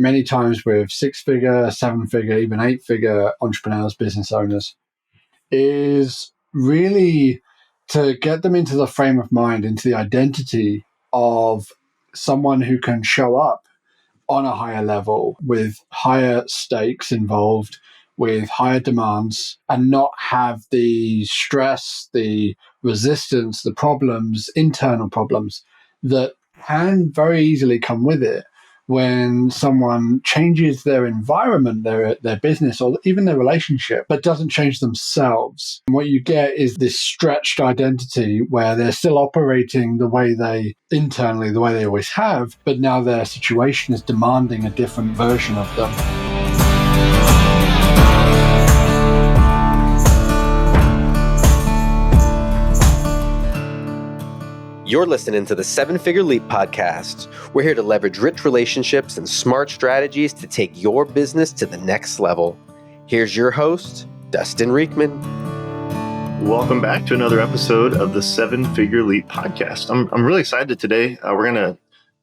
many times with six-figure, seven-figure, even eight-figure entrepreneurs, business owners, is really to get them into the frame of mind, into the identity of someone who can show up on a higher level with higher stakes involved, with higher demands, and not have the stress, the resistance, the problems, internal problems that can very easily come with it when someone changes their environment, their business, or even their relationship, but doesn't change themselves. And what you get is this stretched identity where they're still operating the way they internally, the way they always have, but now their situation is demanding a different version of them. You're listening to the 7-Figure Leap podcast. We're here to leverage rich relationships and smart strategies to take your business to the next level. Here's your host, Dustin Rieckman. Welcome back to another episode of the 7-Figure Leap podcast. I'm really excited today. We're going to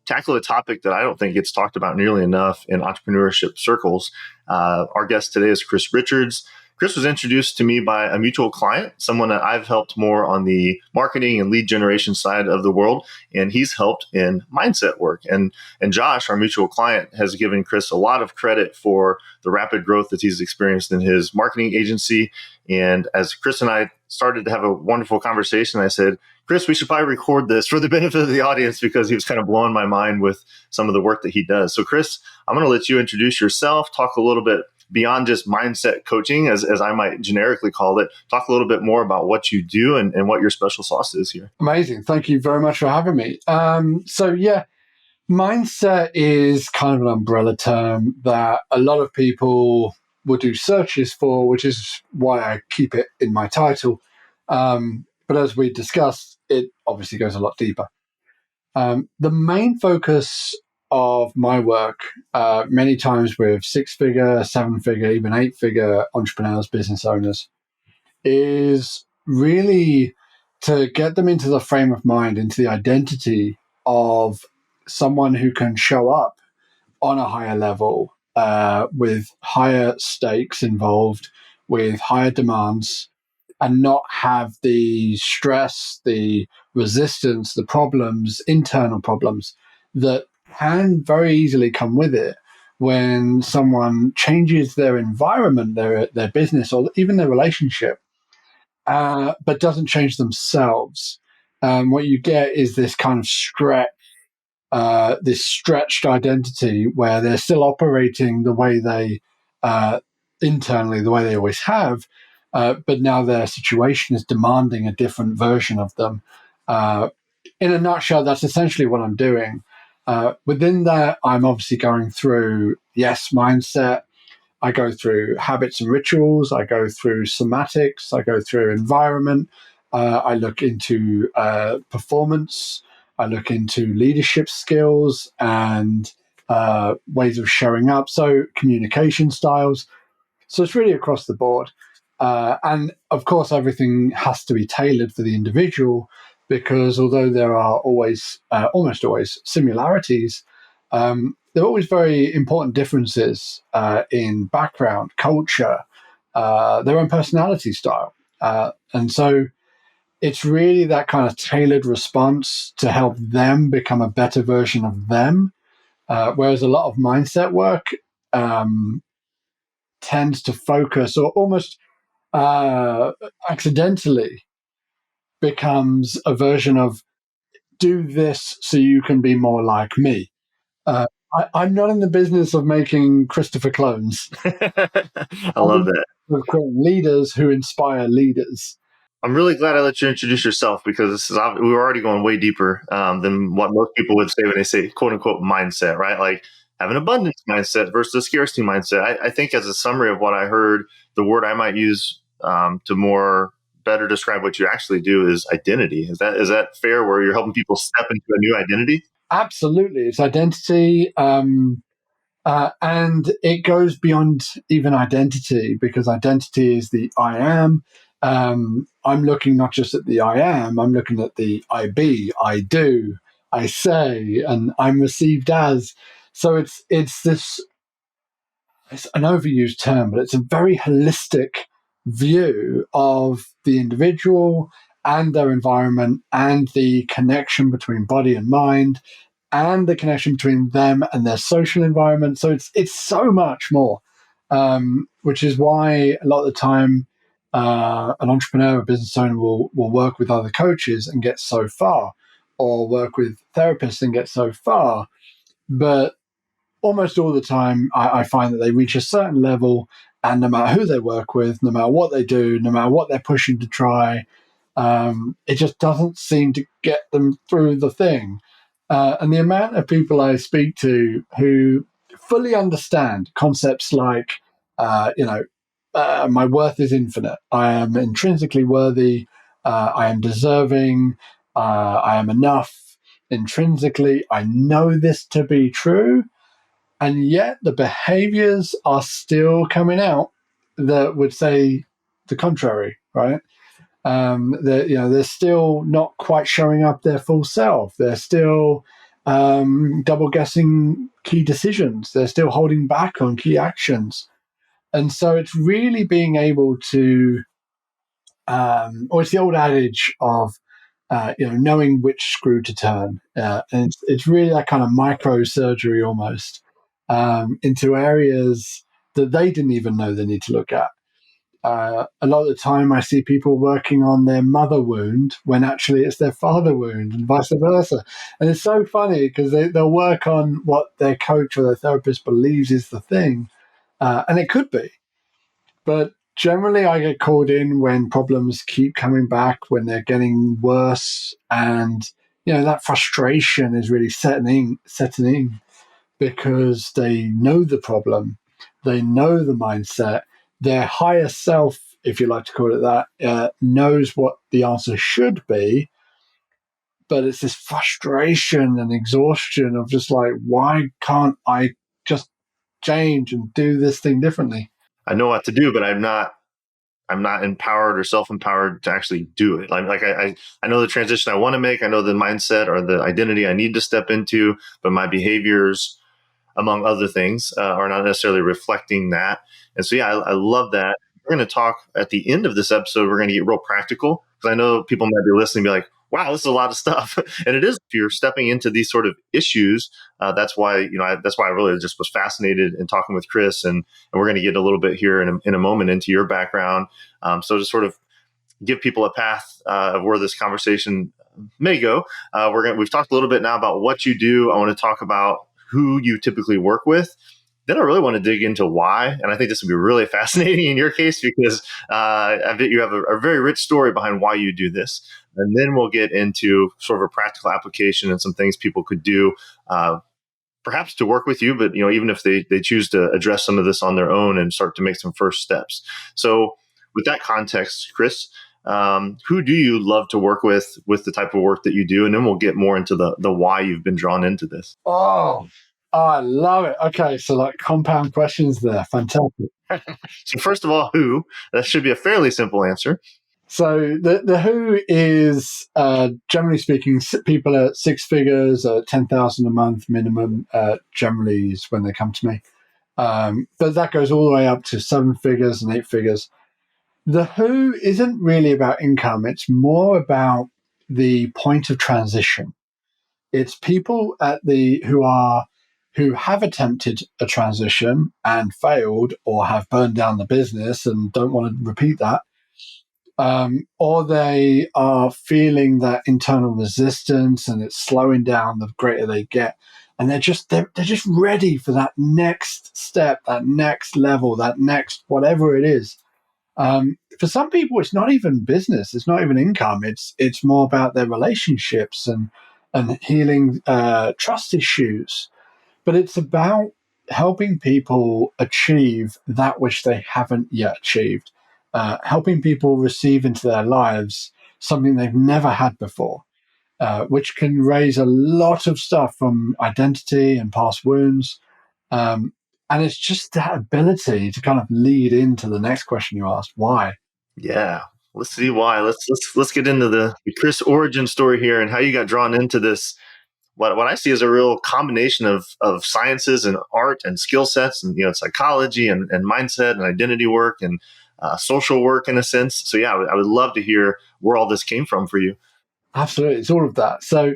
tackle a topic that I don't think gets talked about nearly enough in entrepreneurship circles. Our guest today is Chris Richards. Chris was introduced to me by a mutual client, someone that I've helped more on the marketing and lead generation side of the world, and he's helped in mindset work. And Josh, our mutual client, has given Chris a lot of credit for the rapid growth that he's experienced in his marketing agency. And as Chris and I started to have a wonderful conversation, I said, Chris, we should probably record this for the benefit of the audience because he was kind of blowing my mind with some of the work that he does. So Chris, I'm going to let you introduce yourself, talk a little bit beyond just mindset coaching, as I might generically call it. Talk a little bit more about what you do and what your special sauce is here. Amazing. Thank you very much for having me. Mindset is kind of an umbrella term that a lot of people will do searches for, which is why I keep it in my title. But as we discussed, it obviously goes a lot deeper. The main focus of my work, many times with six-figure, seven-figure, even eight-figure entrepreneurs, business owners, is really to get them into the frame of mind, into the identity of someone who can show up on a higher level with higher stakes involved, with higher demands, and not have the stress, the resistance, the problems, internal problems that can very easily come with it when someone changes their environment, their business, or even their relationship, but doesn't change themselves. What you get is this kind of this stretched identity where they're still operating the way they internally, the way they always have, but now their situation is demanding a different version of them. In a nutshell, that's essentially what I'm doing. Within that, I'm obviously going through, mindset. I go through habits and rituals. I go through somatics. I go through environment. I look into performance. I look into leadership skills and ways of showing up. So communication styles. So it's really across the board. And of course, everything has to be tailored for the individual, because although there are always, almost always, similarities, there are always very important differences in background, culture, their own personality style. And so it's really that kind of tailored response to help them become a better version of them, whereas a lot of mindset work tends to focus, or almost accidentally becomes a version of do this so you can be more like me. I'm not in the business of making Christopher clones. I love that. Of creating leaders who inspire leaders. I'm really glad I let you introduce yourself, because this is we were already going way deeper than what most people would say when they say quote unquote mindset, right? Like have an abundance mindset versus a scarcity mindset. I think as a summary of what I heard, the word I might use to more better describe what you actually do is identity. Is that fair, where you're helping people step into a new identity? Absolutely. It's identity. And it goes beyond even identity, because identity is the I am. I'm looking not just at the I am, I'm looking at the I be, I do, I say, and I'm received as. So it's this, it's an overused term, but it's a very holistic view of the individual and their environment and the connection between body and mind and the connection between them and their social environment. So it's so much more, which is why a lot of the time an entrepreneur, a business owner will work with other coaches and get so far, or work with therapists and get so far. But almost all the time, I find that they reach a certain level, and no matter who they work with, no matter what they do, no matter what they're pushing to try, it just doesn't seem to get them through the thing. And the amount of people I speak to who fully understand concepts like, my worth is infinite. I am intrinsically worthy. I am deserving. I am enough. Intrinsically, I know this to be true, and yet the behaviors are still coming out that would say the contrary, right? They're still not quite showing up their full self. They're still double guessing key decisions. They're still holding back on key actions. And so it's really being able to, or it's the old adage of, knowing which screw to turn. And it's really that kind of micro surgery almost, into areas that they didn't even know they need to look at. A lot of the time I see people working on their mother wound when actually it's their father wound, and vice versa. And it's so funny because they'll work on what their coach or their therapist believes is the thing. And it could be. But generally, I get called in when problems keep coming back, when they're getting worse. And, that frustration is really setting in because they know the problem, they know the mindset, their higher self, if you like to call it that, knows what the answer should be. But it's this frustration and exhaustion of just like, why can't I just change and do this thing differently? I know what to do, but I'm not empowered or self-empowered to actually do it. I know the transition I want to make. I know the mindset or the identity I need to step into, but my behaviors, among other things, are not necessarily reflecting that. And so, yeah, I love that. We're going to talk at the end of this episode. We're going to get real practical because I know people might be listening and be like, wow, this is a lot of stuff. And it is, if you're stepping into these sort of issues. That's why, that's why I really just was fascinated in talking with Chris. And we're going to get a little bit here in a moment into your background. So to sort of give people a path of where this conversation may go. We've talked a little bit now about what you do. I want to talk about who you typically work with. Then I really want to dig into why. And I think this would be really fascinating in your case because I bet you have a very rich story behind why you do this. And then we'll get into sort of a practical application and some things people could do, perhaps to work with you, but even if they choose to address some of this on their own and start to make some first steps. So with that context, Chris, who do you love to work with the type of work that you do? And then we'll get more into the why you've been drawn into this. Oh, I love it. Okay, so like compound questions there. Fantastic. So first of all, who? That should be a fairly simple answer. So the who is, generally speaking, people at six figures, 10,000 a month minimum, generally is when they come to me. But that goes all the way up to 7 figures and 8 figures. The who isn't really about income. It's more about the point of transition. It's people who have attempted a transition and failed, or have burned down the business and don't want to repeat that. Or they are feeling that internal resistance and it's slowing down the greater they get. And they're just ready for that next step, that next level, that next whatever it is. For some people, it's not even business. It's not even income. It's more about their relationships and healing trust issues. But it's about helping people achieve that which they haven't yet achieved. Helping people receive into their lives something they've never had before, which can raise a lot of stuff from identity and past wounds. And it's just that ability to kind of lead into the next question you asked, why? Yeah, let's see why. Let's get into the Chris origin story here and how you got drawn into this what I see is a real combination of sciences and art and skill sets and, psychology and mindset and identity work and social work in a sense. So yeah, I would love to hear where all this came from for you. Absolutely. It's all of that. So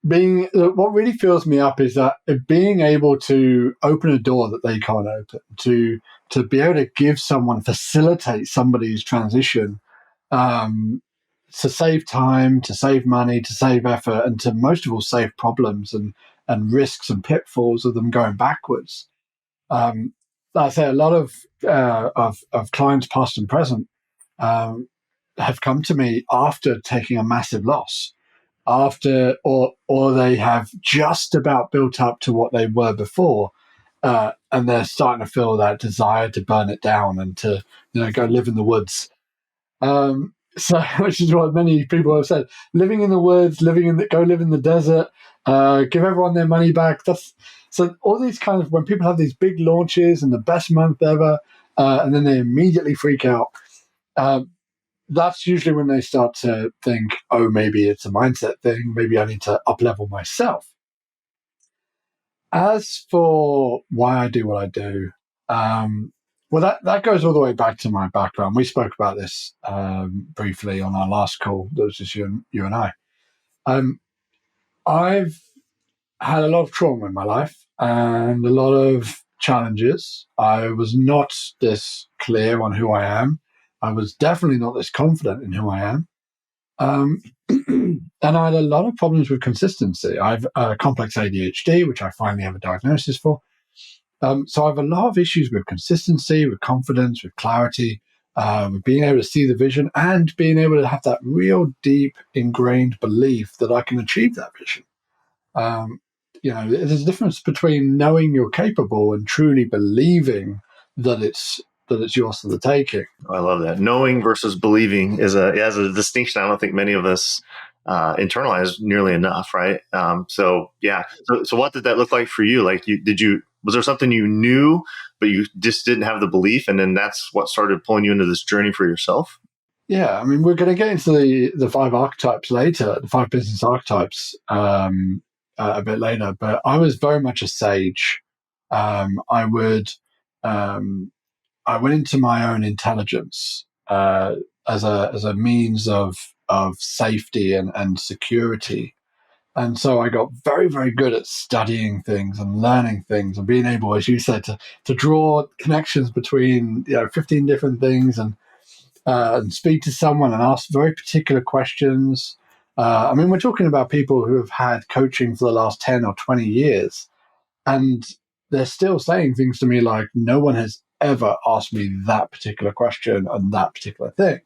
what really fills me up is that being able to open a door that they can't open, to be able to facilitate somebody's transition, to save time, to save money, to save effort, and to most of all save problems and risks and pitfalls of them going backwards. Like I say, a lot of clients, past and present, have come to me after taking a massive loss, or they have just about built up to what they were before, and they're starting to feel that desire to burn it down and to go live in the woods. So, which is what many people have said: living in the woods, go live in the desert, give everyone their money back. So all these kind of, when people have these big launches and the best month ever, and then they immediately freak out. That's usually when they start to think, oh, maybe it's a mindset thing. Maybe I need to up-level myself. As for why I do what I do, well, that goes all the way back to my background. We spoke about this briefly on our last call. That was just you and I. I've had a lot of trauma in my life and a lot of challenges. I was not this clear on who I am. I was definitely not this confident in who I am. And I had a lot of problems with consistency. I've complex ADHD, which I finally have a diagnosis for. So I have a lot of issues with consistency, with confidence, with clarity, with being able to see the vision and being able to have that real deep ingrained belief that I can achieve that vision. There's a difference between knowing you're capable and truly believing that it's yours for the taking. I love that. Knowing versus believing is a distinction I don't think many of us internalize nearly enough, right? So what did that look like for you? Like, was there something you knew, but you just didn't have the belief, and then that's what started pulling you into this journey for yourself? Yeah, I mean, we're going to get into the 5 archetypes later, the 5 business archetypes a bit later, but I was very much a sage. I went into my own intelligence as a means of safety and security. And so I got very, very good at studying things and learning things and being able, as you said, to draw connections between 15 different things and speak to someone and ask very particular questions. I mean, we're talking about people who have had coaching for the last 10 or 20 years, and they're still saying things to me like, no one has ever asked me that particular question and that particular thing.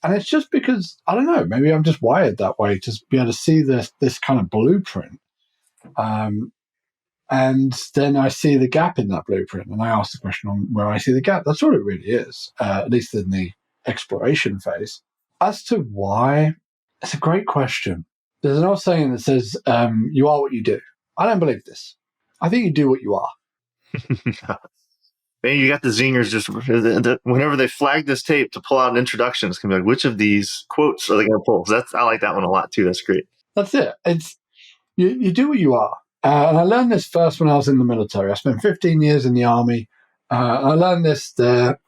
And it's just because, I don't know, maybe I'm just wired that way to be able to see this kind of blueprint. And then I see the gap in that blueprint and I ask the question on where I see the gap. That's all it really is, at least in the exploration phase. As to why, it's a great question. There's an old saying that says, you are what you do. I don't believe this. I think you do what you are. Man, you got the zingers just whenever they flag this tape to pull out an introduction, it's going to be like, which of these quotes are they going to pull? I like that one a lot too. That's great. That's it. It's you do what you are. And I learned this first when I was in the military. I spent 15 years in the army. I learned this there.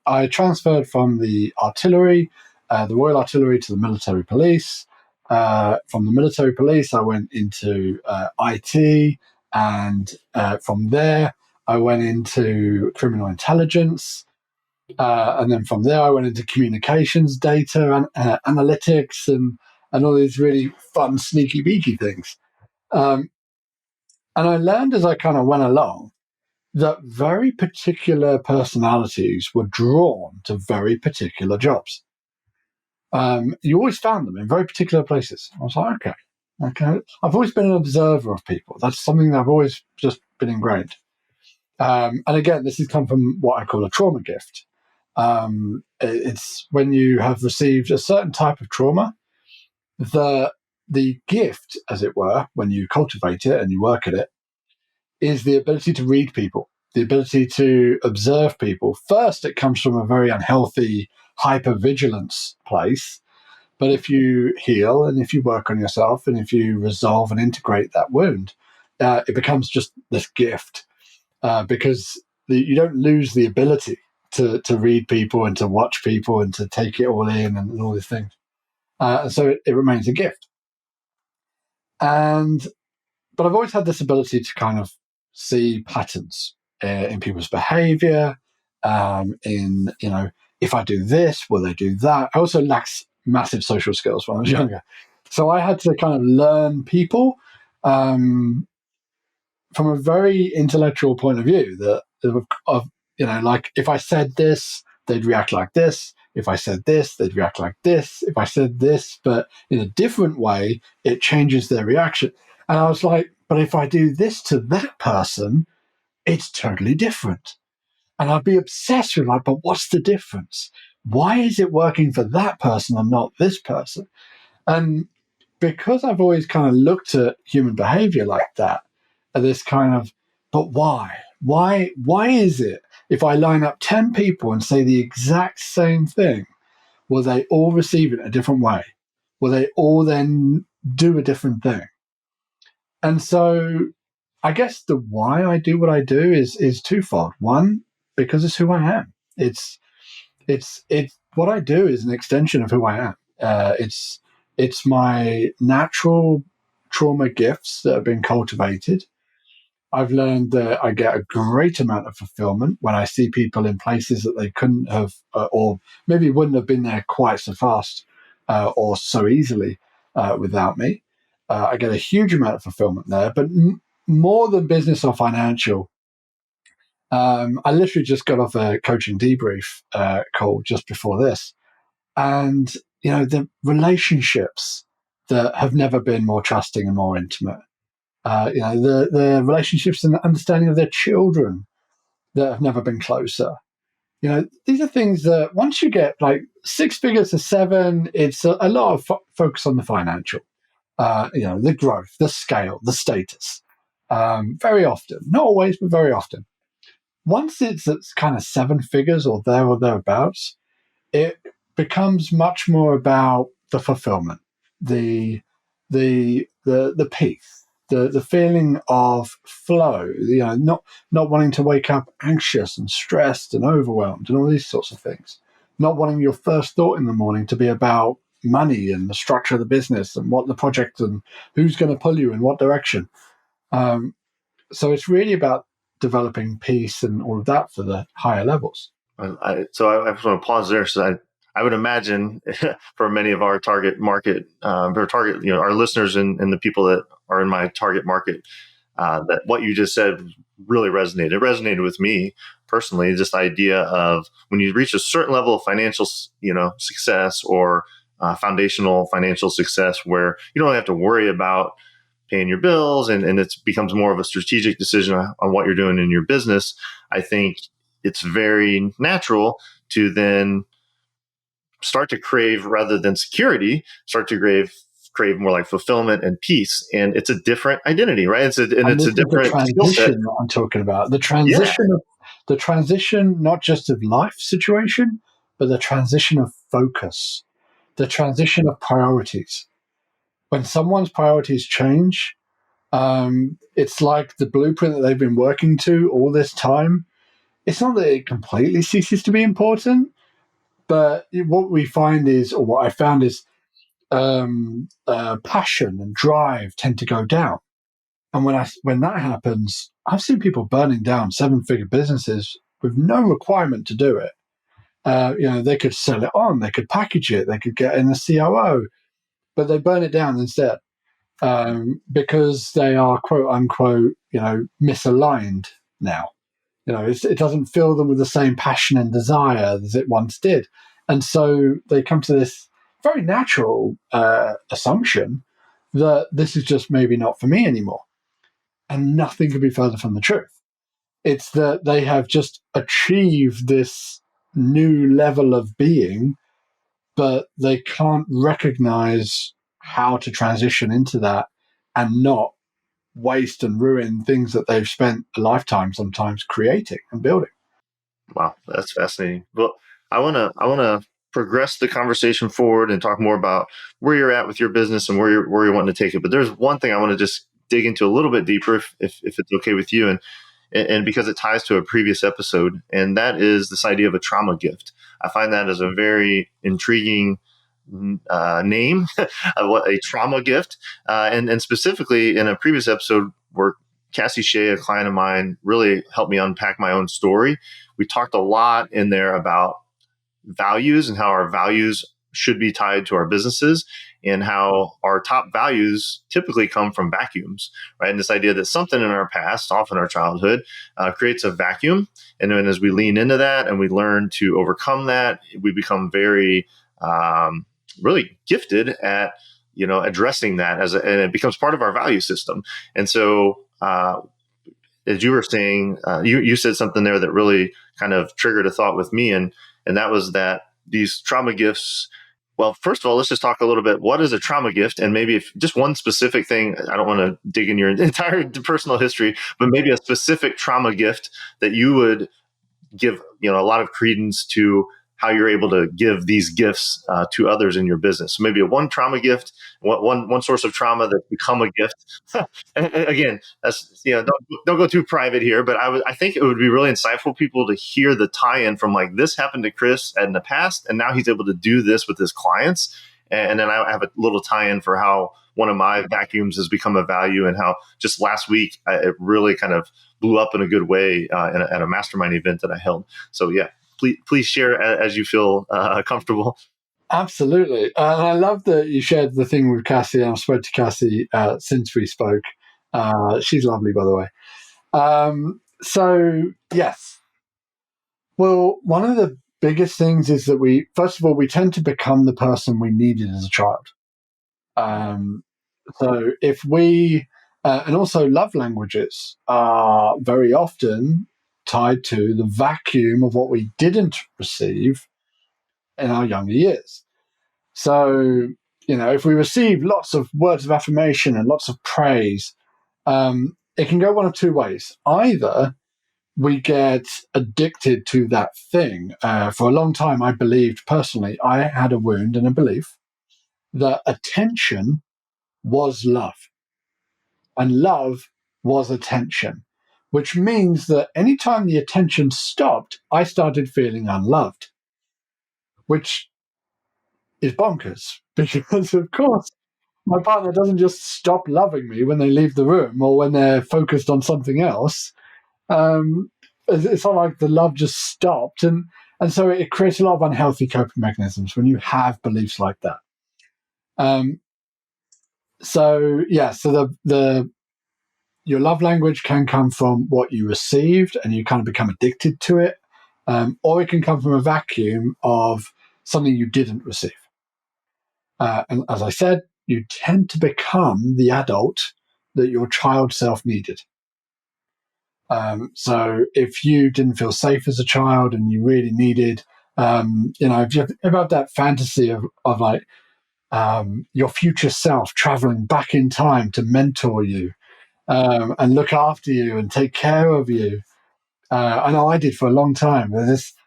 I transferred from the artillery, the Royal Artillery, to the military police. From the military police, I went into IT. And from there, I went into criminal intelligence. And then from there, I went into communications data and analytics and all these really fun, sneaky, beaky things. And I learned as I kind of went along that very particular personalities were drawn to very particular jobs. You always found them in very particular places. I was like, okay. I've always been an observer of people. That's something that I've always just been ingrained. And again, this has come from what I call a trauma gift. It's when you have received a certain type of trauma, the gift, as it were, when you cultivate it and you work at it, is the ability to read people, the ability to observe people. First, it comes from a very unhealthy hypervigilance place, But if you heal and if you work on yourself and if you resolve and integrate that wound, it becomes just this gift because you don't lose the ability to read people and to watch people and to take it all in and all these things. So it remains a gift. But I've always had this ability to kind of see patterns in people's behavior, if I do this, will they do that? I also lacked massive social skills when I was younger. So I had to kind of learn people from a very intellectual point of view like if I said this, they'd react like this. If I said this, they'd react like this. If I said this, but in a different way, it changes their reaction. And I was like, but if I do this to that person, it's totally different. And I'd be obsessed with but what's the difference? Why is it working for that person and not this person? And because I've always kind of looked at human behavior like that, this kind of, but why? Why is it if I line up 10 people and say the exact same thing, will they all receive it a different way? Will they all then do a different thing? And so I guess the why I do what I do is twofold. One, because it's who I am. It's what I do is an extension of who I am. It's my natural trauma gifts that have been cultivated. I've learned that I get a great amount of fulfillment when I see people in places that they couldn't have, or maybe wouldn't have been there quite so fast or so easily without me. I get a huge amount of fulfillment there, but more than business or financial. I literally just got off a coaching debrief call just before this. And, the relationships that have never been more trusting and more intimate. The relationships and the understanding of their children that have never been closer. These are things that once you get like 6 figures to 7, it's a lot of focus on the financial, the growth, the scale, the status. Very often, not always, but very often. Once it's kind of 7 figures or thereabouts, it becomes much more about the fulfillment, the peace, the feeling of flow. Not wanting to wake up anxious and stressed and overwhelmed and all these sorts of things. Not wanting your first thought in the morning to be about money and the structure of the business and what the project and who's going to pull you in what direction. So it's really about developing peace and all of that for the higher levels. I just want to pause there. So I would imagine for many of our target market, our listeners and the people that are in my target market, that what you just said really resonated. It resonated with me personally. This idea of when you reach a certain level of financial, success or foundational financial success, where you don't have to worry about paying your bills and it becomes more of a strategic decision on what you're doing in your business. I think it's very natural to then start to crave, rather than security, start to crave more like fulfillment and peace. And it's a different identity, right? It's a different skill set. That I'm talking about. The transition, not just of life situation, but the transition of focus, the transition of priorities. When someone's priorities change, it's like the blueprint that they've been working to all this time. It's not that it completely ceases to be important, but what we find is, or what I found is, passion and drive tend to go down. And when that happens, I've seen people burning down 7-figure businesses with no requirement to do it. They could sell it on, they could package it, they could get in the COO, but they burn it down instead because they are quote unquote, misaligned now. It doesn't fill them with the same passion and desire as it once did. And so they come to this very natural assumption that this is just maybe not for me anymore. And nothing could be further from the truth. It's that they have just achieved this new level of being, but they can't recognize how to transition into that and not waste and ruin things that they've spent a lifetime sometimes creating and building. Wow, that's fascinating. Well, I want to progress the conversation forward and talk more about where you're at with your business and where you're wanting to take it. But there's one thing I want to just dig into a little bit deeper, if it's okay with you, and because it ties to a previous episode, and that is this idea of a trauma gift. I find that as a very intriguing name, what a trauma gift, and specifically in a previous episode where Cassie Shea, a client of mine, really helped me unpack my own story. We talked a lot in there about values and how our values should be tied to our businesses, and how our top values typically come from vacuums, right? And this idea that something in our past, often our childhood, creates a vacuum. And then as we lean into that and we learn to overcome that, we become very, really gifted at, addressing that and it becomes part of our value system. And so, as you were saying, you said something there that really kind of triggered a thought with me. And that was that these trauma gifts, well, first of all, let's just talk a little bit. What is a trauma gift? And maybe if just one specific thing, I don't want to dig in your entire personal history, but maybe a specific trauma gift that you would give, a lot of credence to how you're able to give these gifts to others in your business. So maybe a one trauma gift, one source of trauma that's become a gift. And again, that's don't go too private here, but I think it would be really insightful for people to hear the tie-in from like this happened to Chris in the past, and now he's able to do this with his clients. And then I have a little tie-in for how one of my vacuums has become a value, and how just last week it really kind of blew up in a good way at a mastermind event that I held. So yeah. Please share as you feel comfortable. Absolutely. And I love that you shared the thing with Cassie. I've spoken to Cassie since we spoke. She's lovely, by the way. So, yes. Well, one of the biggest things is that we tend to become the person we needed as a child. So if we, and also love languages are very often tied to the vacuum of what we didn't receive in our younger years. So, if we receive lots of words of affirmation and lots of praise, it can go one of two ways. Either we get addicted to that thing. For a long time, I believed personally, I had a wound and a belief that attention was love, and love was attention, which means that anytime the attention stopped, I started feeling unloved, which is bonkers because, of course, my partner doesn't just stop loving me when they leave the room or when they're focused on something else. It's not like the love just stopped. And so it creates a lot of unhealthy coping mechanisms when you have beliefs like that. So your love language can come from what you received and you kind of become addicted to it, or it can come from a vacuum of something you didn't receive. And as I said, you tend to become the adult that your child self needed. So if you didn't feel safe as a child and you really needed, if you ever had that fantasy of like your future self traveling back in time to mentor you, and look after you and take care of you. I know I did for a long time. I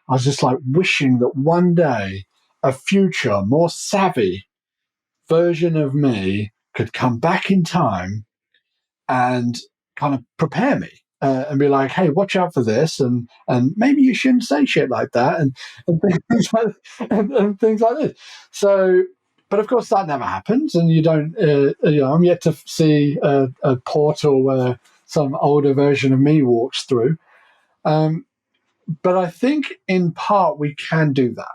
was just like wishing that one day a future, more savvy version of me could come back in time and kind of prepare me and be like, hey, watch out for this. And maybe you shouldn't say shit like that and things like this. So, but of course that never happens, and you don't. I'm yet to see a portal where some older version of me walks through. But I think in part we can do that,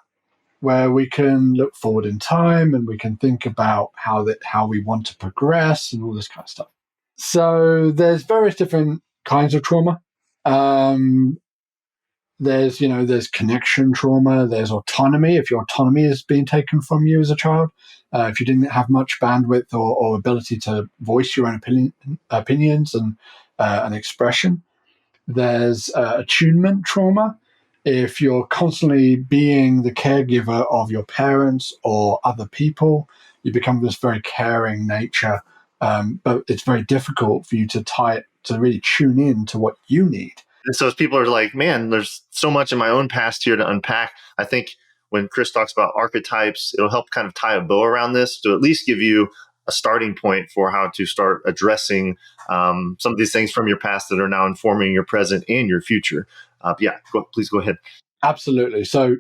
where we can look forward in time and we can think about how we want to progress and all this kind of stuff. So there's various different kinds of trauma. There's connection trauma, there's autonomy, if your autonomy is being taken from you as a child, if you didn't have much bandwidth or ability to voice your own opinions and expression. There's attunement trauma, if you're constantly being the caregiver of your parents or other people, you become this very caring nature, but it's very difficult for you to really tune in to what you need. And so as people are like, man, there's so much in my own past here to unpack. I think when Chris talks about archetypes, it'll help kind of tie a bow around this to at least give you a starting point for how to start addressing some of these things from your past that are now informing your present and your future. Please go ahead. Absolutely. So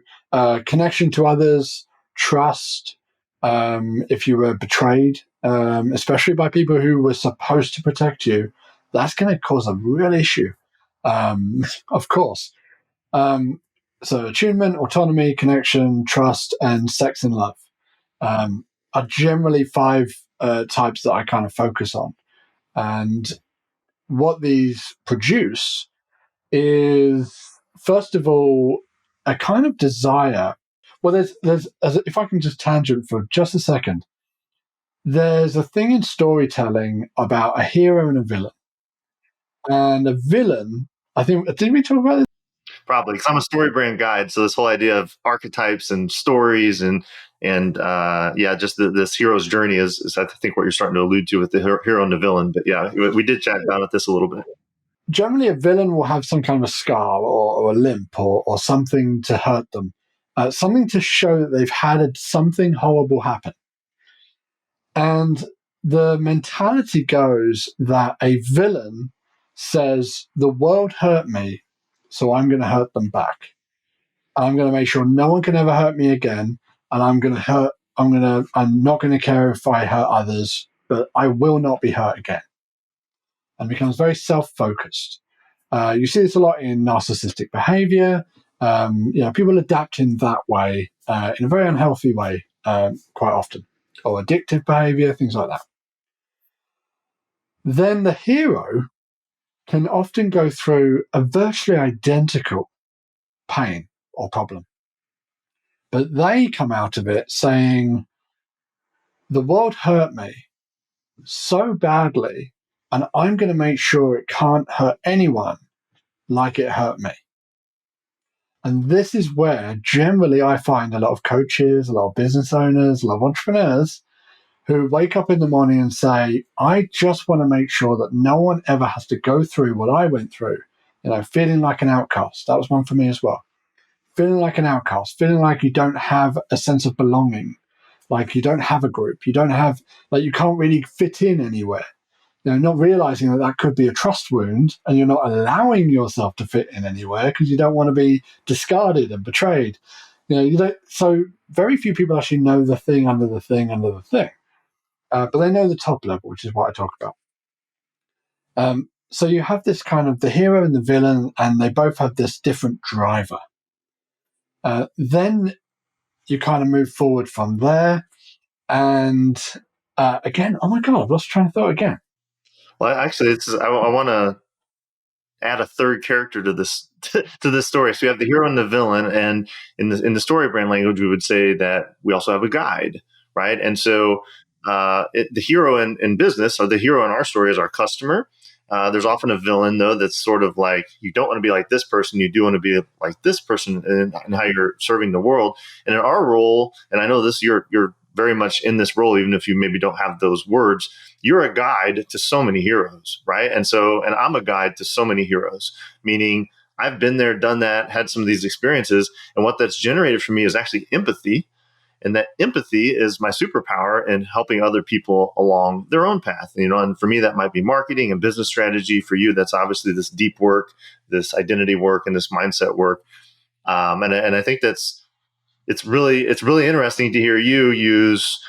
connection to others, trust, if you were betrayed, especially by people who were supposed to protect you, that's going to cause a real issue, of course. So attunement, autonomy, connection, trust, and sex and love are generally 5 types that I kind of focus on. And what these produce is, first of all, a kind of desire. Well, there's if I can just tangent for just a second, there's a thing in storytelling about a hero and a villain. And a villain, I think, did we talk about this? Probably, because I'm a story brand guide. So this whole idea of archetypes and stories and just this hero's journey is I think what you're starting to allude to with the hero and the villain. But yeah, we did chat about this a little bit. Generally, a villain will have some kind of a scar or a limp or something to hurt them, something to show that they've had something horrible happen. And the mentality goes that a villain says, the world hurt me, so I'm going to hurt them back. I'm going to make sure no one can ever hurt me again. And I'm not going to care if I hurt others, but I will not be hurt again. And becomes very self-focused. You see this a lot in narcissistic behavior. People adapt in that way, in a very unhealthy way, quite often, or addictive behavior, things like that. Then the hero can often go through a virtually identical pain or problem. But they come out of it saying, the world hurt me so badly, and I'm going to make sure it can't hurt anyone like it hurt me. And this is where generally I find a lot of coaches, a lot of business owners, a lot of entrepreneurs who wake up in the morning and say, I just want to make sure that no one ever has to go through what I went through. Feeling like an outcast. That was one for me as well. Feeling like an outcast, feeling like you don't have a sense of belonging, like you don't have a group, you can't really fit in anywhere. Not realizing that could be a trust wound, and you're not allowing yourself to fit in anywhere because you don't want to be discarded and betrayed. So very few people actually know the thing under the thing under the thing, but they know the top level, which is what I talk about. So you have this kind of the hero and the villain, and they both have this different driver. Then you kind of move forward from there, and again, oh my god, I've lost train of thought again. Well, actually, I want to add a third character to this to this story. So you have the hero and the villain, and in the story brand language, we would say that we also have a guide, right? And so the hero in business, or the hero in our story, is our customer. There's often a villain, though, that's sort of like, you don't want to be like this person, you do want to be like this person in how you're serving the world. And in our role, and I know this, you're very much in this role, even if you maybe don't have those words, you're a guide to so many heroes, right? And I'm a guide to so many heroes, meaning I've been there, done that, had some of these experiences. And what that's generated for me is actually empathy. And that empathy is my superpower in helping other people along their own path. And for me, that might be marketing and business strategy. For you, that's obviously this deep work, this identity work, and this mindset work. And I think it's really interesting to hear you use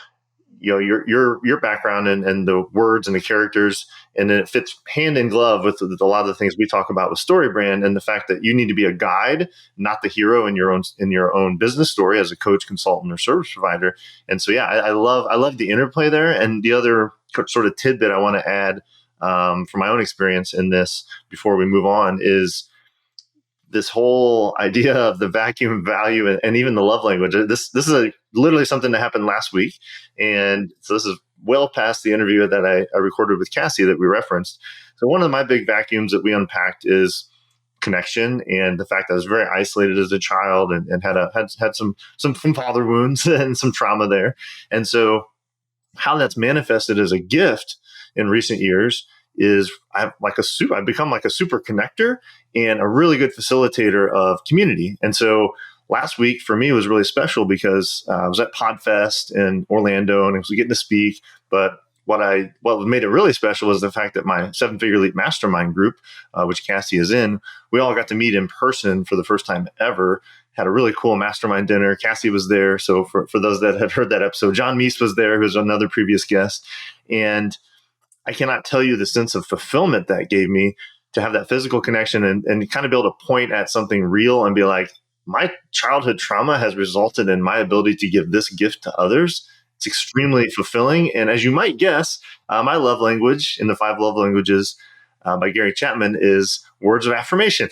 your background and the words and the characters, and then it fits hand in glove with a lot of the things we talk about with StoryBrand, and the fact that you need to be a guide, not the hero in your own business story as a coach, consultant, or service provider. And so, yeah, I love the interplay there. And the other sort of tidbit I want to add from my own experience in this before we move on is this whole idea of the vacuum value and even the love language. This is literally something that happened last week. And so this is well past the interview that I recorded with Cassie that we referenced. So one of my big vacuums that we unpacked is connection, and the fact that I was very isolated as a child and had some father wounds and some trauma there. And so how that's manifested as a gift in recent years is I've become like a super connector and a really good facilitator of community. And so last week for me was really special because I was at PodFest in Orlando and I was getting to speak. But what made it really special was the fact that my 7-Figure Leap mastermind group, which Cassie is in, we all got to meet in person for the first time ever. Had a really cool mastermind dinner. Cassie was there. So for those that had heard that episode, John Meese was there, who was another previous guest. And I cannot tell you the sense of fulfillment that gave me to have that physical connection and kind of be able to point at something real and be like, my childhood trauma has resulted in my ability to give this gift to others. It's extremely fulfilling. And as you might guess, my love language in the 5 love languages by Gary Chapman is words of affirmation.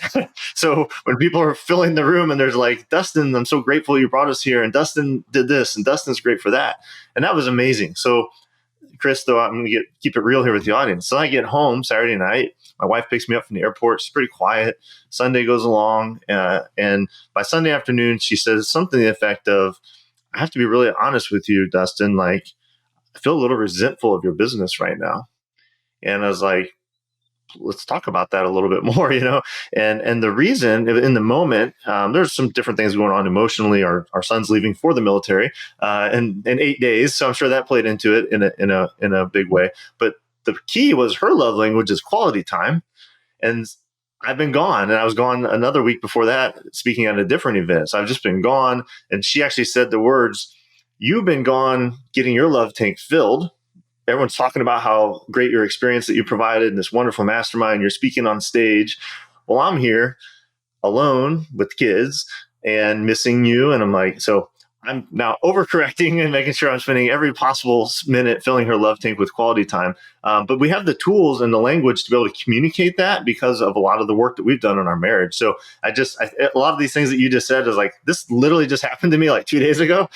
So when people are filling the room and there's like, Dustin, I'm so grateful you brought us here. And Dustin did this and Dustin's great for that. And that was amazing. So Chris, though, I'm going to keep it real here with the audience. So I get home Saturday night. My wife picks me up from the airport. She's pretty quiet. Sunday goes along. And by Sunday afternoon, she says something to the effect of, I have to be really honest with you, Dustin. Like, I feel a little resentful of your business right now. And I was like, let's talk about that a little bit more, and the reason in the moment, there's some different things going on emotionally. Our son's leaving for the military in 8 days. So I'm sure that played into it in a big way. But the key was her love language is quality time. And I've been gone, and I was gone another week before that, speaking at a different event. So I've just been gone. And she actually said the words, "You've been gone getting your love tank filled. Everyone's talking about how great your experience that you provided in this wonderful mastermind. You're speaking on stage. Well, I'm here alone with kids and missing you." And I'm like, so I'm now overcorrecting and making sure I'm spending every possible minute filling her love tank with quality time. But we have the tools and the language to be able to communicate that because of a lot of the work that we've done in our marriage. So a lot of these things that you just said is like, this literally just happened to me like 2 days ago.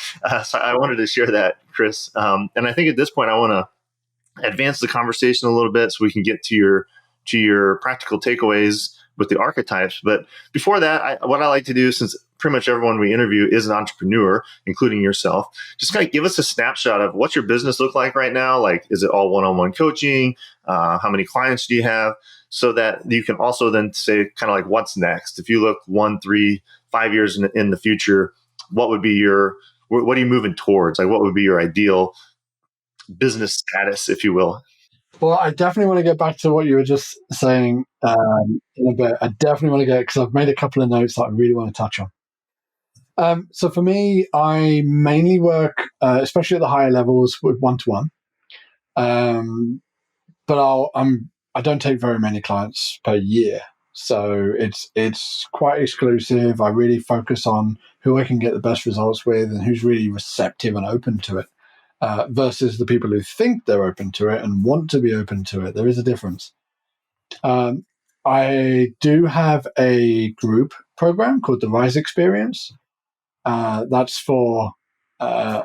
So I wanted to share that, Chris. And I think at this point, I want to advance the conversation a little bit so we can get to your practical takeaways with the archetypes. But before that, what I like to do, since pretty much everyone we interview is an entrepreneur, including yourself, just kind of give us a snapshot of what's your business look like right now. Like, is it all one-on-one coaching? How many clients do you have? So that you can also then say kind of like, what's next? If you look 1, 3, 5 years in the future, what would be what are you moving towards? Like, what would be your ideal business status, if you will? Well, I definitely want to get back to what you were just saying in a bit. I definitely want to get, because I've made a couple of notes that I really want to touch on. So for me, I mainly work, especially at the higher levels, with one-to-one. But I don't take very many clients per year, so it's quite exclusive. I really focus on who I can get the best results with and who's really receptive and open to it. Versus the people who think they're open to it and want to be open to it. There is a difference. I do have a group program called the Rise Experience. That's for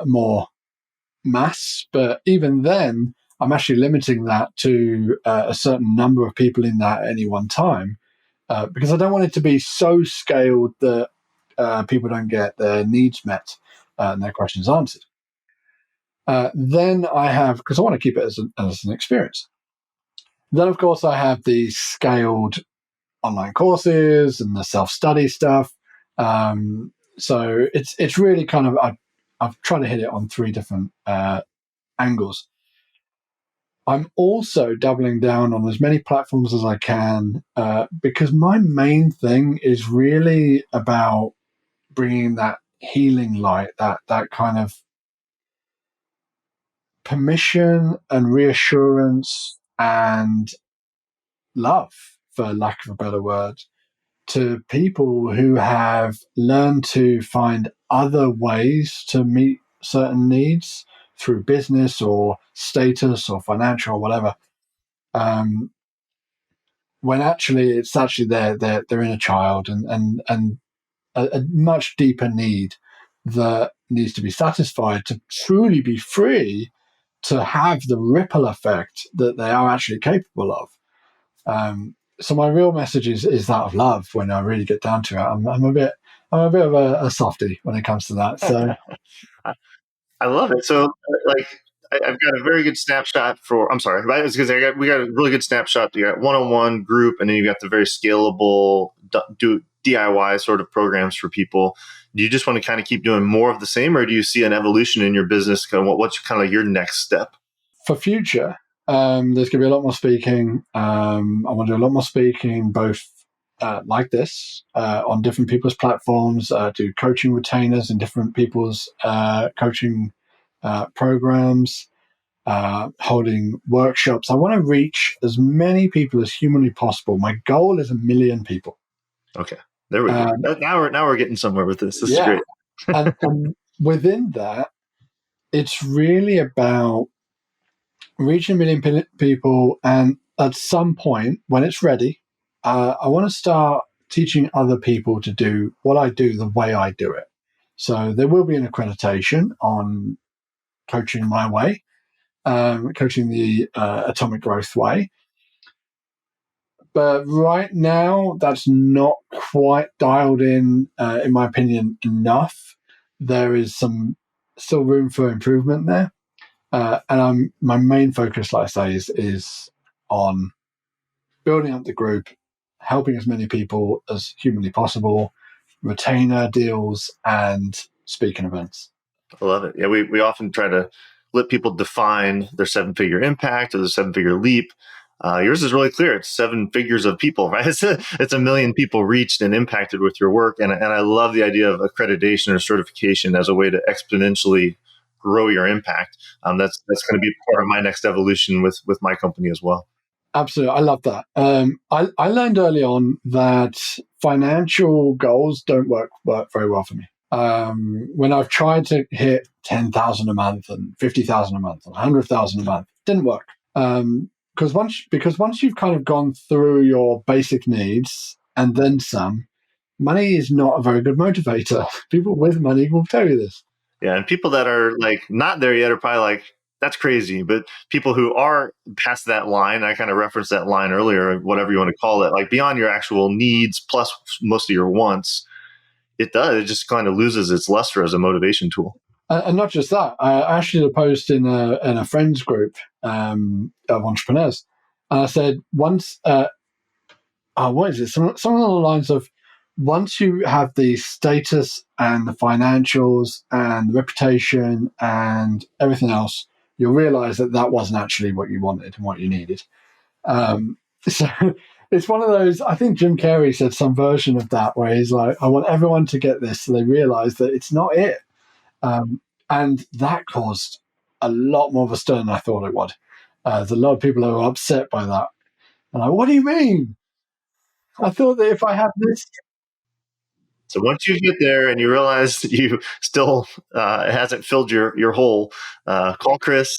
more mass, but even then, I'm actually limiting that to a certain number of people in that at any one time, because I don't want it to be so scaled that people don't get their needs met and their questions answered. Then I have, because I want to keep it as an experience. Then, of course, I have the scaled online courses and the self-study stuff. So it's really kind of, I've tried to hit it on 3 different angles. I'm also doubling down on as many platforms as I can because my main thing is really about bringing that healing light, that kind of permission and reassurance and love, for lack of a better word, to people who have learned to find other ways to meet certain needs through business or status or financial or whatever. When actually it's actually their inner child and a much deeper need that needs to be satisfied to truly be free to have the ripple effect that they are actually capable of. So my real message is that of love. When I really get down to it, I'm a bit of a softie when it comes to that. So I love it. So like, I've got a very good snapshot for, I'm sorry, right? It's because we got a really good snapshot. You got one-on-one group, and then you got the very scalable, DIY sort of programs for people. Do you just want to kind of keep doing more of the same, or do you see an evolution in your business? What's kind of your next step? For future, there's going to be a lot more speaking. I want to do a lot more speaking, both like this on different people's platforms, do coaching retainers in different people's coaching programs, holding workshops. I want to reach as many people as humanly possible. My goal is 1 million people. Okay, there we go. Now we're getting somewhere with this. This is great. and within that, it's really about reaching 1 million people, and at some point when it's ready, I want to start teaching other people to do what I do the way I do it. So there will be an accreditation on coaching my way, coaching the atomic growth way. But right now, that's not quite dialed in my opinion, enough. There is some still room for improvement there. And my main focus, like I say, is on building up the group, helping as many people as humanly possible, retainer deals, and speaking events. I love it. Yeah, we often try to let people define their 7-figure impact or the 7-figure leap. Yours is really clear. It's 7 figures of people, right? It's 1 million people reached and impacted with your work. And I love the idea of accreditation or certification as a way to exponentially grow your impact. That's going to be part of my next evolution with my company as well. Absolutely. I love that. I learned early on that financial goals don't work very well for me. When I've tried to hit 10,000 a month and 50,000 a month and 100,000 a month, it didn't work. Because once you've kind of gone through your basic needs and then some, money is not a very good motivator. People with money will tell you this. Yeah, and people that are like not there yet are probably like, that's crazy. But people who are past that line, I kind of referenced that line earlier, whatever you want to call it, like beyond your actual needs plus most of your wants, it just kind of loses its luster as a motivation tool. And not just that, I actually did a post in a friends group of entrepreneurs, and I said once, what is it? Something along the lines of, once you have the status and the financials and the reputation and everything else, you'll realize that wasn't actually what you wanted and what you needed. So it's one of those, I think Jim Carrey said some version of that where he's like, I want everyone to get this so they realize that it's not it. And that caused a lot more of a stir than I thought it would. There's a lot of people who are upset by that. And like, what do you mean? I thought that if I had this. So once you get there and you realize that you still it hasn't filled your hole, call Chris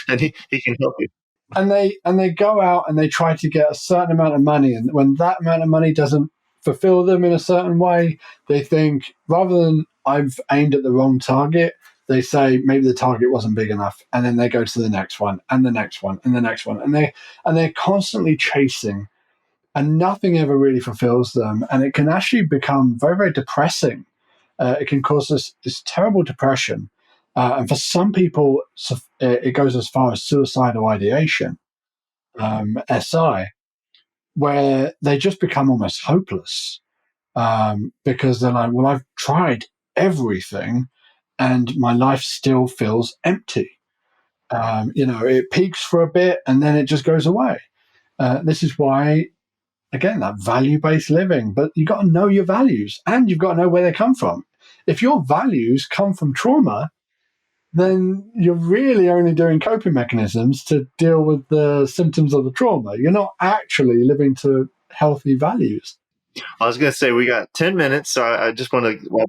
and he can help you. And they go out and they try to get a certain amount of money, and when that amount of money doesn't fulfill them in a certain way, they think, rather than I've aimed at the wrong target, they say maybe the target wasn't big enough, and then they go to the next one and the next one and the next one, and they're constantly chasing, and nothing ever really fulfills them, and it can actually become very, very depressing. It can cause this terrible depression, and for some people, it goes as far as suicidal ideation, SI, where they just become almost hopeless, because they're like, well, I've tried everything, and my life still feels empty. It peaks for a bit and then it just goes away. This is why, again, that value-based living, but you've got to know your values and you've got to know where they come from. If your values come from trauma, then you're really only doing coping mechanisms to deal with the symptoms of the trauma. You're not actually living to healthy values. I was going to say, we got 10 minutes, so I just want to,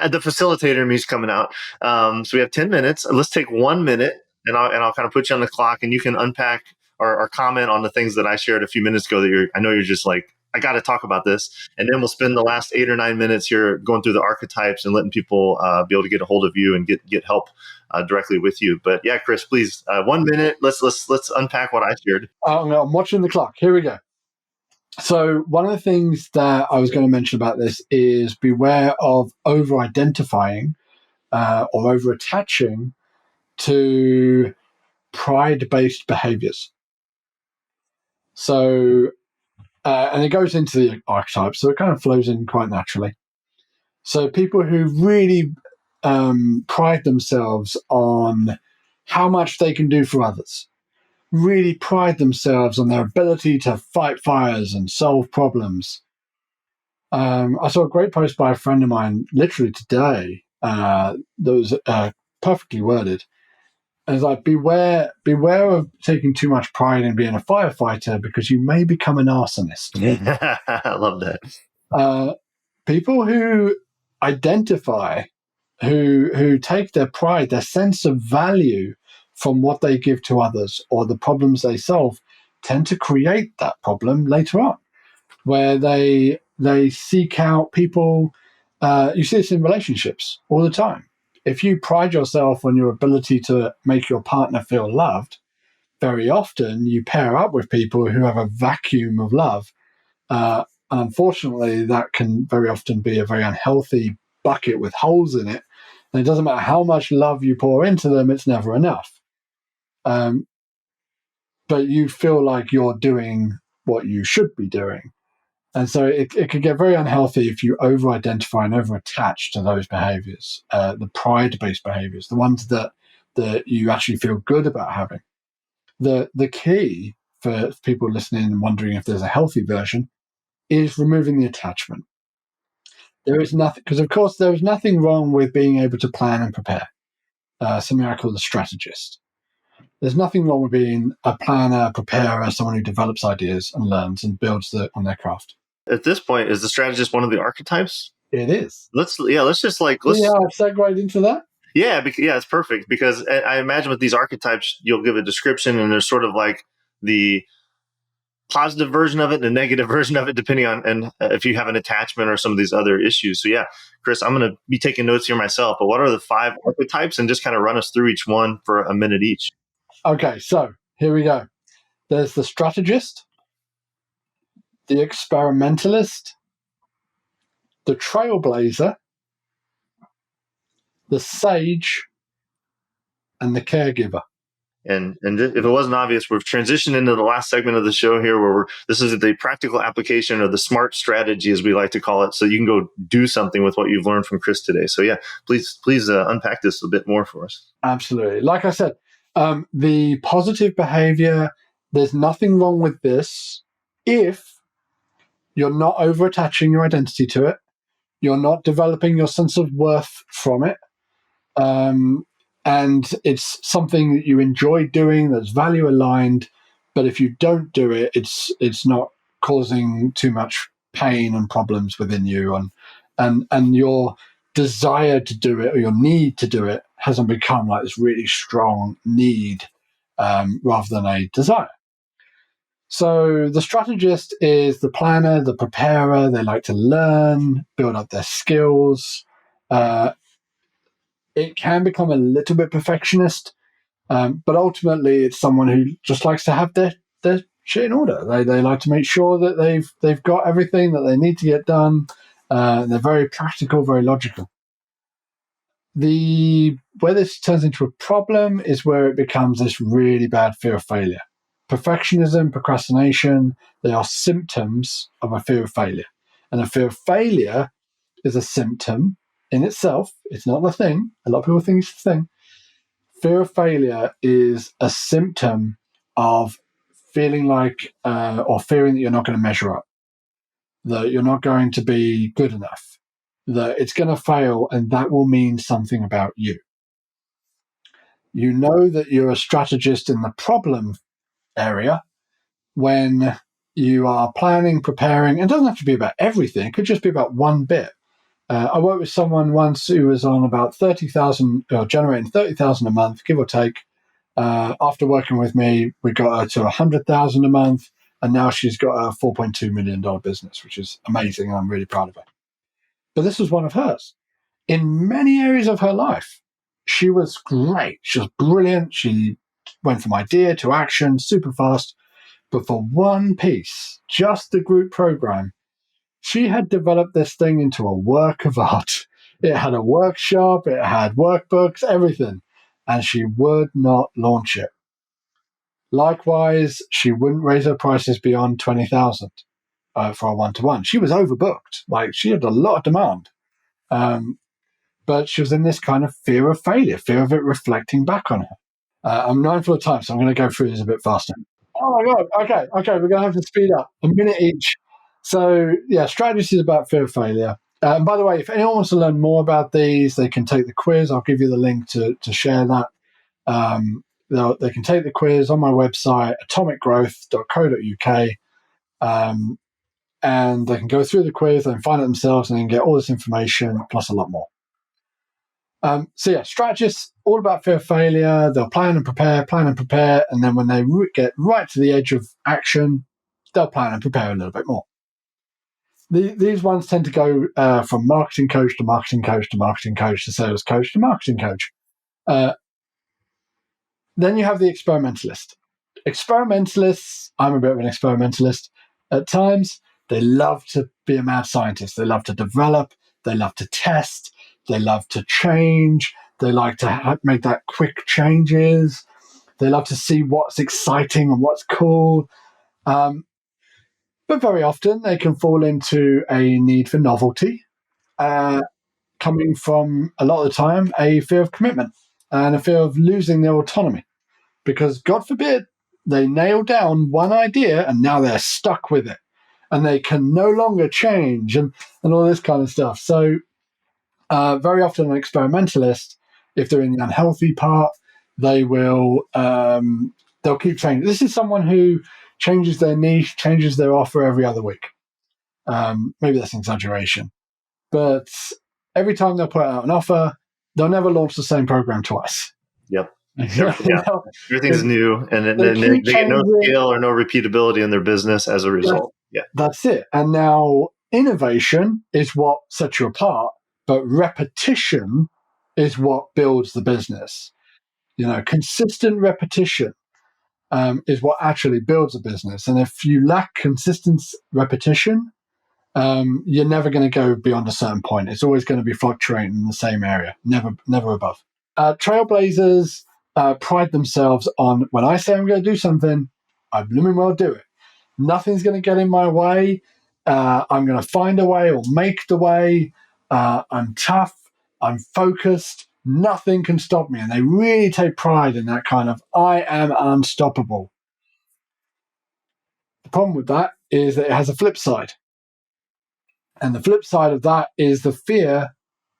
the facilitator in me is coming out. So we have 10 minutes. Let's take 1 minute, and I'll kind of put you on the clock, and you can unpack or comment on the things that I shared a few minutes ago that I know you're just like, I got to talk about this. And then we'll spend the last 8 or 9 minutes here going through the archetypes and letting people be able to get a hold of you and get help directly with you. But yeah, Chris, please, 1 minute. Let's unpack what I shared. I'm watching the clock. Here we go. So one of the things that I was going to mention about this is beware of over-identifying or over-attaching to pride-based behaviors. So And it goes into the archetypes, so it kind of flows in quite naturally. So people who really pride themselves on how much they can do for others, really pride themselves on their ability to fight fires and solve problems. I saw a great post by a friend of mine literally today that was perfectly worded. And it's like, beware of taking too much pride in being a firefighter because you may become an arsonist. I love that. People who identify, who take their pride, their sense of value from what they give to others or the problems they solve, tend to create that problem later on, where they seek out people. You see this in relationships all the time. If you pride yourself on your ability to make your partner feel loved, very often you pair up with people who have a vacuum of love. And unfortunately, that can very often be a very unhealthy bucket with holes in it. And it doesn't matter how much love you pour into them, it's never enough. But you feel like you're doing what you should be doing. And so it could get very unhealthy if you over-identify and over-attach to those behaviors, the pride-based behaviors, the ones that you actually feel good about having. The key for people listening and wondering if there's a healthy version is removing the attachment. There is nothing, because of course there is nothing wrong with being able to plan and prepare, something I call the strategist. There's nothing wrong with being a planner, preparer, someone who develops ideas and learns and builds on their craft. At this point, is the strategist one of the archetypes? It is. Let's Yeah, I've segued into that. Yeah, it's perfect, because I imagine with these archetypes, you'll give a description and there's sort of like the positive version of it and a negative version of it, depending on and if you have an attachment or some of these other issues. So yeah, Chris, I'm going to be taking notes here myself, but what are the 5 archetypes, and just kind of run us through each one for a minute each. Okay, so here we go. There's the strategist, the experimentalist, the trailblazer, the sage, and the caregiver. And if it wasn't obvious, we've transitioned into the last segment of the show here, where this is the practical application, or the SMART strategy, as we like to call it. So you can go do something with what you've learned from Chris today. So yeah, please unpack this a bit more for us. Absolutely. Like I said, the positive behavior, there's nothing wrong with this if you're not over attaching your identity to it. You're not developing your sense of worth from it. And it's something that you enjoy doing, that's value aligned. But if you don't do it, it's not causing too much pain and problems within you, and your desire to do it or your need to do it hasn't become like this really strong need rather than a desire. So the strategist is the planner, the preparer. They like to learn, build up their skills. It can become a little bit perfectionist, but ultimately it's someone who just likes to have their shit in order. They like to make sure that they've got everything that they need to get done. They're very practical, very logical. Where this turns into a problem is where it becomes this really bad fear of failure. Perfectionism, procrastination, they are symptoms of a fear of failure. And a fear of failure is a symptom in itself. It's not the thing. A lot of people think it's the thing. Fear of failure is a symptom of feeling like or fearing that you're not going to measure up, that you're not going to be good enough, that it's going to fail, and that will mean something about you. You know that you're a strategist in the problem area when you are planning, preparing. It doesn't have to be about everything. It could just be about one bit. I worked with someone once who was on about 30,000, or generating 30,000 a month, give or take. After working with me, we got her to 100,000 a month, and now she's got a $4.2 million business, which is amazing, and I'm really proud of her. But this was one of hers. In many areas of her life, she was great. She was brilliant. She went from idea to action super fast. But for one piece, just the group program, she had developed this thing into a work of art. It had a workshop, it had workbooks, everything, and she would not launch it. Likewise, she wouldn't raise her prices beyond 20,000. for a one-to-one. She was overbooked. Like, she had a lot of demand. But she was in this kind of fear of failure, fear of it reflecting back on her. I'm mindful of time, so I'm going to go through this a bit faster. Oh my God. Okay. We're going to have to speed up a minute each. So yeah, strategy is about fear of failure. And by the way, if anyone wants to learn more about these, they can take the quiz. I'll give you the link to share that. They can take the quiz on my website, atomicgrowth.co.uk. And they can go through the quiz and find it themselves and then get all this information plus a lot more. So yeah, strategists, all about fear of failure. They'll plan and prepare. And then when they get right to the edge of action, they'll plan and prepare a little bit more. These ones tend to go from marketing coach to marketing coach to marketing coach to sales coach to marketing coach. Then you have the experimentalist. Experimentalists, I'm a bit of an experimentalist at times. They love to be a mad scientist. They love to develop. They love to test. They love to change. They like to make that quick changes. They love to see what's exciting and what's cool. But very often they can fall into a need for novelty, coming from, a lot of the time, a fear of commitment and a fear of losing their autonomy. Because God forbid they nail down one idea and now they're stuck with it and they can no longer change and all this kind of stuff. So very often an experimentalist, if they're in the unhealthy part, they will they'll keep changing. This is someone who changes their niche, changes their offer every other week. Maybe that's an exaggeration, but every time they'll put out an offer, they'll never launch the same program twice. Yep. Everything's new, and then they get no scale or no repeatability in their business as a result. That's it. And now innovation is what sets you apart, but repetition is what builds the business. Consistent repetition is what actually builds a business. And if you lack consistent repetition, you're never going to go beyond a certain point. It's always going to be fluctuating in the same area, never above. Trailblazers pride themselves on, when I say I'm going to do something, I blooming well do it. Nothing's going to get in my way. I'm going to find a way or make the way. I'm tough. I'm focused. Nothing can stop me. And they really take pride in that kind of, I am unstoppable. The problem with that is that it has a flip side. And the flip side of that is the fear,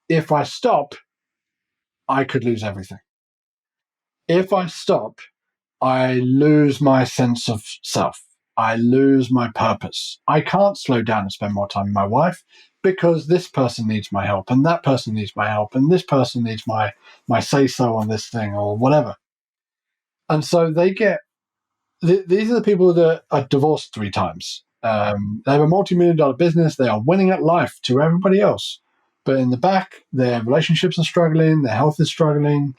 if I stop, I could lose everything. If I stop, I lose my sense of self. I lose my purpose. I can't slow down and spend more time with my wife because this person needs my help and that person needs my help and this person needs my say-so on this thing or whatever. And so these are the people that are divorced 3 times. They have a multi-million-dollar business. They are winning at life to everybody else. But in the back, their relationships are struggling. Their health is struggling.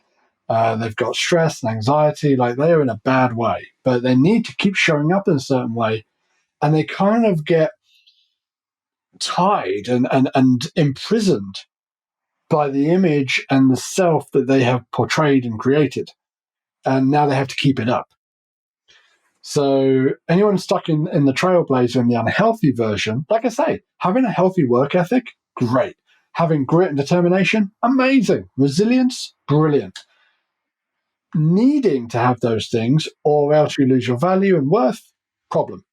They've got stress and anxiety, like they are in a bad way, but they need to keep showing up in a certain way. And they kind of get tied and imprisoned by the image and the self that they have portrayed and created. And now they have to keep it up. So anyone stuck in the trailblazer in the unhealthy version, like I say, having a healthy work ethic, great. Having grit and determination, amazing. Resilience, brilliant. Needing to have those things or else you lose your value and worth, problem.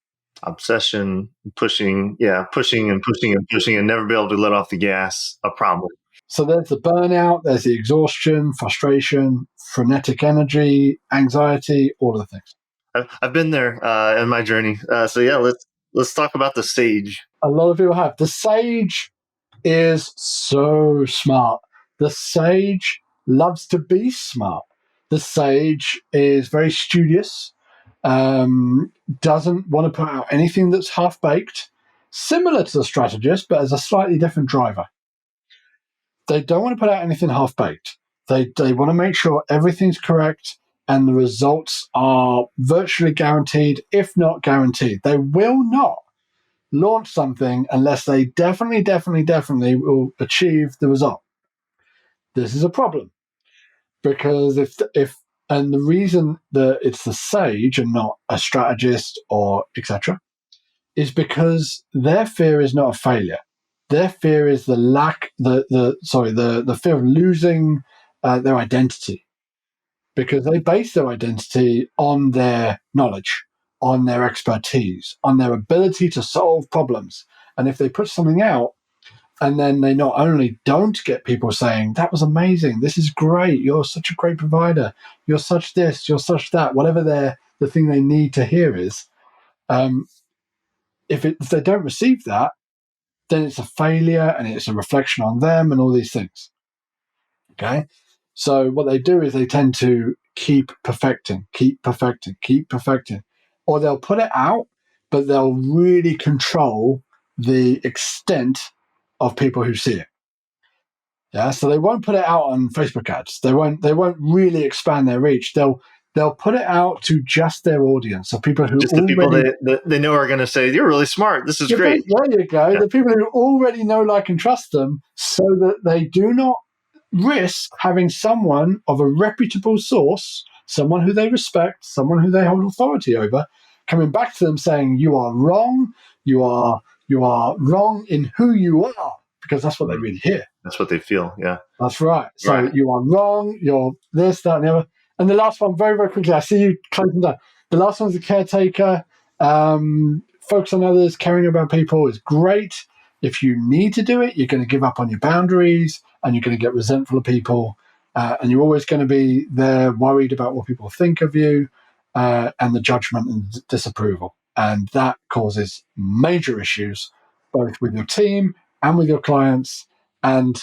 Obsession, pushing and never be able to let off the gas, a problem. So there's the burnout, there's the exhaustion, frustration, frenetic energy, anxiety, all of the things. I've been there in my journey. So yeah, let's talk about the sage. A lot of people have. The sage is so smart. The sage loves to be smart. The sage is very studious, doesn't want to put out anything that's half-baked, similar to the strategist, but as a slightly different driver. They don't want to put out anything half-baked. They want to make sure everything's correct and the results are virtually guaranteed, if not guaranteed. They will not launch something unless they definitely will achieve the result. This is a problem. Because and the reason that it's the sage and not a strategist or etc. is because their fear is not a failure. Their fear is the fear of losing their identity, because they base their identity on their knowledge, on their expertise, on their ability to solve problems. And if they put something out and then they not only don't get people saying, that was amazing, this is great, you're such a great provider, you're such this, you're such that, whatever the thing they need to hear is, if they don't receive that, then it's a failure and it's a reflection on them and all these things. Okay? So what they do is they tend to keep perfecting. Or they'll put it out, but they'll really control the extent of people who see it. Yeah, so they won't put it out on Facebook ads. They won't really expand their reach. They'll put it out to just their audience, so people who just the people they know are going to say, you're really smart, this is great. There you go. Yeah. The people who already know, like, and trust them, so that they do not risk having someone of a reputable source, someone who they respect, someone who they hold authority over, coming back to them saying, you are wrong, you are wrong in who you are, because that's what they really hear. That's what they feel, yeah. That's right. So right. You are wrong, you're this, that, and the other. And the last one, very, very quickly, I see you closing down. The last one's a caretaker. Focus on others, caring about people is great. If you need to do it, you're going to give up on your boundaries and you're going to get resentful of people. And you're always going to be there worried about what people think of you and the judgment and disapproval. And that causes major issues, both with your team and with your clients and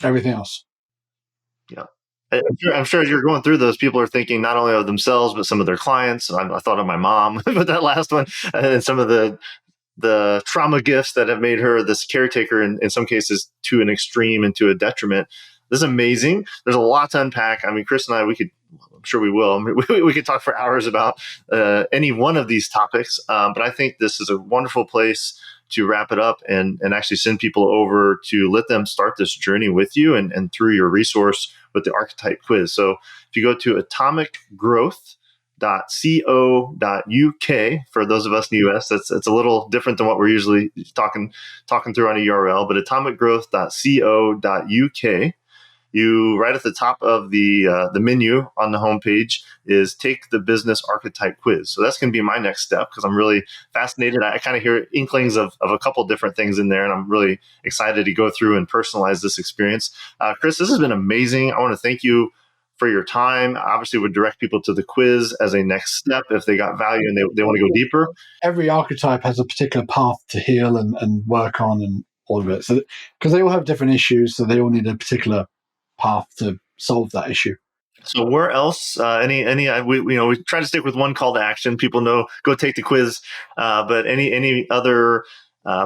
everything else. Yeah. I'm sure as you're going through those, people are thinking not only of themselves, but some of their clients. I thought of my mom with that last one, and some of the trauma gifts that have made her this caretaker, in some cases to an extreme and to a detriment. This is amazing. There's a lot to unpack. I mean, Chris and I, I'm sure we will. I mean, we could talk for hours about any one of these topics, but I think this is a wonderful place to wrap it up and actually send people over to let them start this journey with you and through your resource with the Archetype quiz. So if you go to atomicgrowth.co.uk, for those of us in the US, it's a little different than what we're usually talking through on a URL, but atomicgrowth.co.uk. You, right at the top of the menu on the homepage is take the business archetype quiz. So that's going to be my next step, because I'm really fascinated. I kind of hear inklings of a couple different things in there, and I'm really excited to go through and personalize this experience. Chris, this has been amazing. I want to thank you for your time. Obviously, would direct people to the quiz as a next step if they got value and they want to go deeper. Every archetype has a particular path to heal and work on and all of it. So, because they all have different issues, so they all need a particular path to solve that issue. So where else? We try to stick with one call to action. People know, go take the quiz. But any other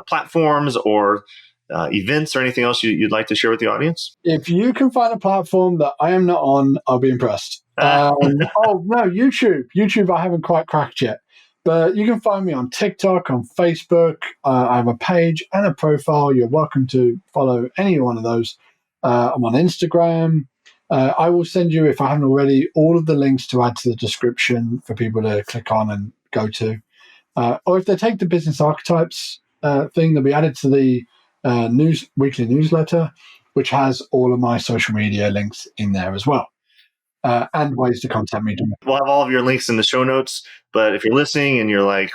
platforms or events or anything else you'd like to share with the audience? If you can find a platform that I am not on, I'll be impressed. YouTube. YouTube I haven't quite cracked yet. But you can find me on TikTok, on Facebook. I have a page and a profile. You're welcome to follow any one of those. I'm on Instagram. I will send you, if I haven't already, all of the links to add to the description for people to click on and go to. Or if they take the business archetypes thing, they'll be added to the weekly newsletter, which has all of my social media links in there as well. And ways to contact me. We'll have all of your links in the show notes. But if you're listening and you're like,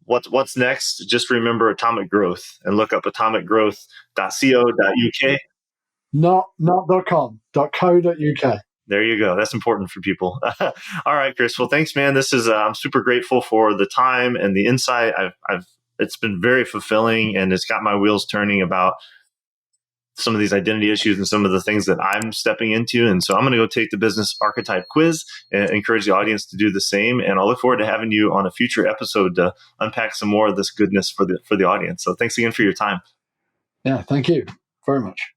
what's next? Just remember Atomic Growth and look up atomicgrowth.co.uk. Not .com, .co.uk. There you go. That's important for people. All right, Chris. Well, thanks, man. This is I'm super grateful for the time and the insight. It's been very fulfilling, and it's got my wheels turning about some of these identity issues and some of the things that I'm stepping into. And so I'm going to go take the business archetype quiz and encourage the audience to do the same. And I'll look forward to having you on a future episode to unpack some more of this goodness for the audience. So thanks again for your time. Yeah, thank you very much.